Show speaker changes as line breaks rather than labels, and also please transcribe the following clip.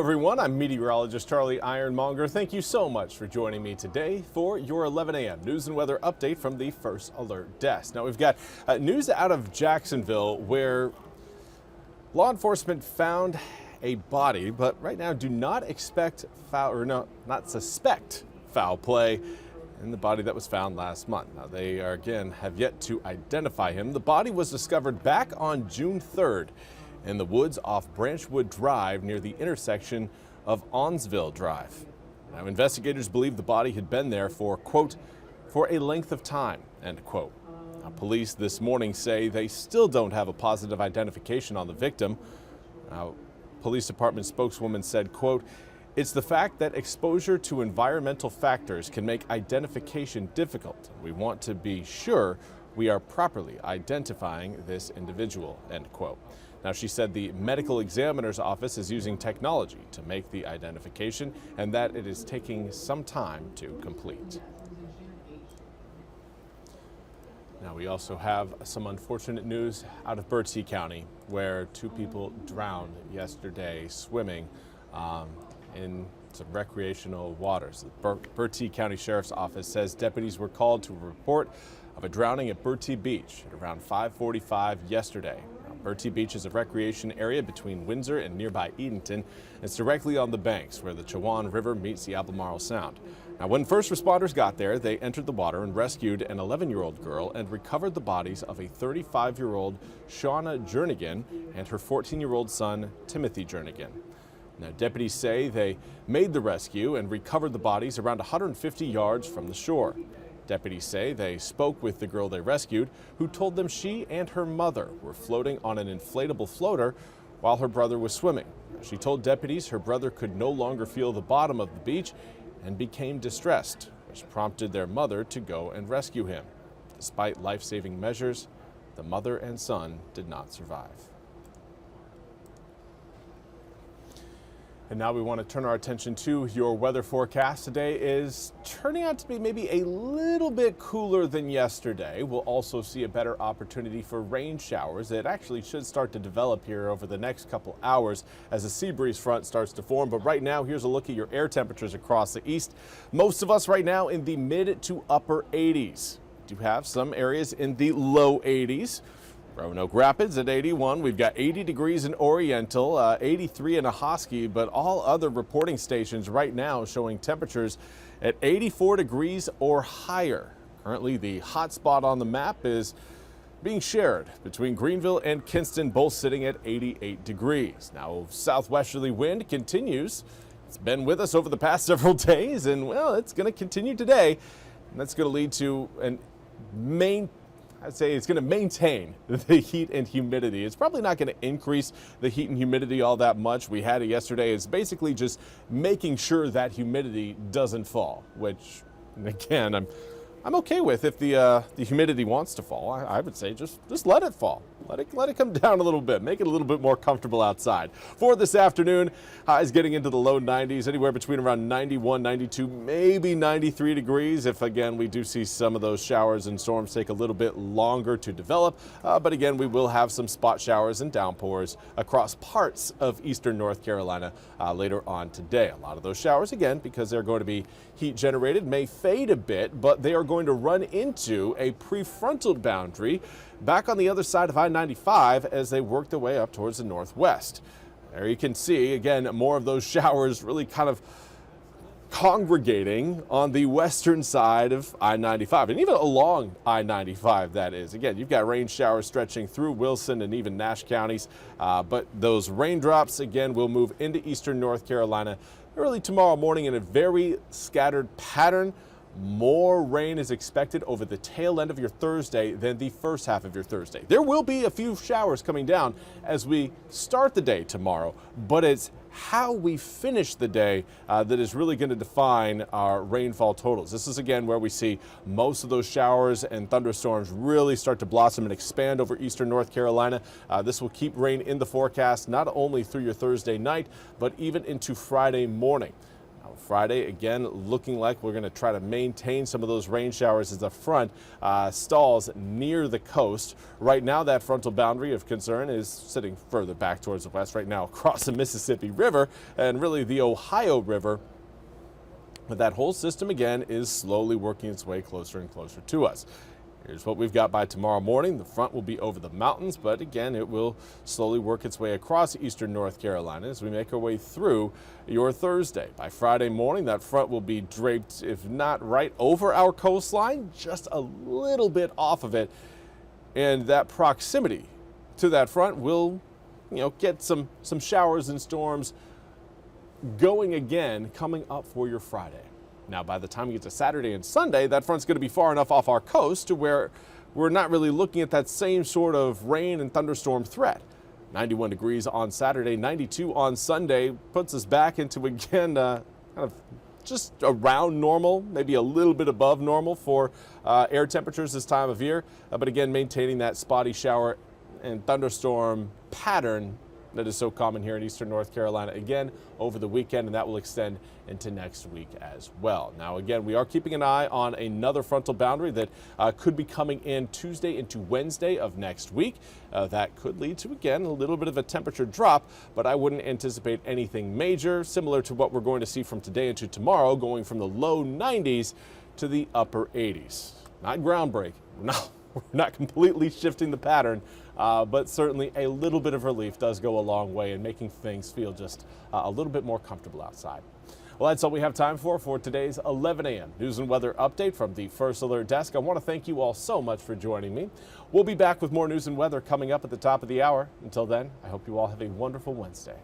Everyone, I'm meteorologist Charlie Ironmonger. Thank you so much for joining me today for your 11 a.m. news and weather update from the First Alert Desk. Now we've got news out of Jacksonville where law enforcement found a body, but right now do not expect not suspect foul play in the body that was found last month. Now they are again have yet to identify him. The body was discovered back on June 3rd. In the woods off Branchwood Drive near the intersection of Onsville Drive. Now, investigators believe the body had been there for, quote, for a length of time, end quote. Now, police this morning say they still don't have a positive identification on the victim. Now, police department spokeswoman said, quote, it's the fact that exposure to environmental factors can make identification difficult. We want to be sure we are properly identifying this individual, end quote. Now, she said the medical examiner's office is using technology to make the identification and that it is taking some time to complete. Now, we also have some unfortunate news out of Bertie County where two people drowned yesterday swimming in some recreational waters. The Bertie County Sheriff's Office says deputies were called to a report of a drowning at Bertie Beach at around 5:45 yesterday. Bertie Beach is a recreation area between Windsor and nearby Edenton. It's directly on the banks where the Chowan River meets the Albemarle Sound. Now, when first responders got there, they entered the water and rescued an 11-year-old girl and recovered the bodies of a 35-year-old Shauna Jernigan and her 14-year-old son, Timothy Jernigan. Now, deputies say they made the rescue and recovered the bodies around 150 yards from the shore. Deputies say they spoke with the girl they rescued, who told them she and her mother were floating on an inflatable floater while her brother was swimming. She told deputies her brother could no longer feel the bottom of the beach and became distressed, which prompted their mother to go and rescue him. Despite life-saving measures, the mother and son did not survive. And now we want to turn our attention to your weather forecast. Today is turning out to be maybe a little bit cooler than yesterday. We'll also see a better opportunity for rain showers. It actually should start to develop here over the next couple hours as a sea breeze front starts to form. But right now, here's a look at your air temperatures across the east. Most of us right now in the mid to upper 80s. We do have some areas in the low 80s. Roanoke Rapids at 81. We've got 80 degrees in Oriental, 83 in Ahoskie, but all other reporting stations right now showing temperatures at 84 degrees or higher. Currently, the hot spot on the map is being shared between Greenville and Kinston, both sitting at 88 degrees. Now, southwesterly wind continues. It's been with us over the past several days, and well, it's going to continue today. And that's going to lead to I'd say it's going to maintain the heat and humidity. It's probably not going to increase the heat and humidity all that much. We had it yesterday. It's basically just making sure that humidity doesn't fall, which, again, I'm okay with. If the humidity wants to fall, I would say just let it fall. Let it come down a little bit. Make it a little bit more comfortable outside. For this afternoon, highs getting into the low 90s, anywhere between around 91, 92, maybe 93 degrees. If, again, we do see some of those showers and storms take a little bit longer to develop. But, again, we will have some spot showers and downpours across parts of eastern North Carolina later on today. A lot of those showers, again, because they're going to be heat generated, may fade a bit, but they are going to run into a prefrontal boundary back on the other side of I-95 as they work their way up towards the northwest. There you can see, again, more of those showers really kind of congregating on the western side of I-95 and even along I-95, that is. Again, you've got rain showers stretching through Wilson and even Nash counties, but those raindrops, again, will move into eastern North Carolina early tomorrow morning in a very scattered pattern. More rain is expected over the tail end of your Thursday than the first half of your Thursday. There will be a few showers coming down as we start the day tomorrow, but it's how we finish the day that is really going to define our rainfall totals. This is again where we see most of those showers and thunderstorms really start to blossom and expand over eastern North Carolina. This will keep rain in the forecast not only through your Thursday night, but even into Friday morning. Now, Friday, again, looking like we're going to try to maintain some of those rain showers as the front stalls near the coast. Right now, that frontal boundary of concern is sitting further back towards the west right now across the Mississippi River and really the Ohio River. But that whole system, again, is slowly working its way closer and closer to us. Here's what we've got by tomorrow morning. The front will be over the mountains, but again, it will slowly work its way across eastern North Carolina as we make our way through your Thursday. By Friday morning, that front will be draped, if not right over our coastline, just a little bit off of it. And that proximity to that front will, get some showers and storms going again coming up for your Friday. Now, by the time we get to Saturday and Sunday, that front's going to be far enough off our coast to where we're not really looking at that same sort of rain and thunderstorm threat. 91 degrees on Saturday, 92 on Sunday puts us back into, again, kind of just around normal, maybe a little bit above normal for air temperatures this time of year. But again, maintaining that spotty shower and thunderstorm pattern that is so common here in eastern North Carolina again over the weekend, and that will extend into next week as well. Now, again, we are keeping an eye on another frontal boundary that could be coming in Tuesday into Wednesday of next week. That could lead to, again, a little bit of a temperature drop, but I wouldn't anticipate anything major, similar to what we're going to see from today into tomorrow, going from the low 90s to the upper 80s. Not groundbreaking. We're not completely shifting the pattern, but certainly a little bit of relief does go a long way in making things feel just a little bit more comfortable outside. Well, that's all we have time for today's 11 a.m. news and weather update from the First Alert Desk. I want to thank you all so much for joining me. We'll be back with more news and weather coming up at the top of the hour. Until then, I hope you all have a wonderful Wednesday.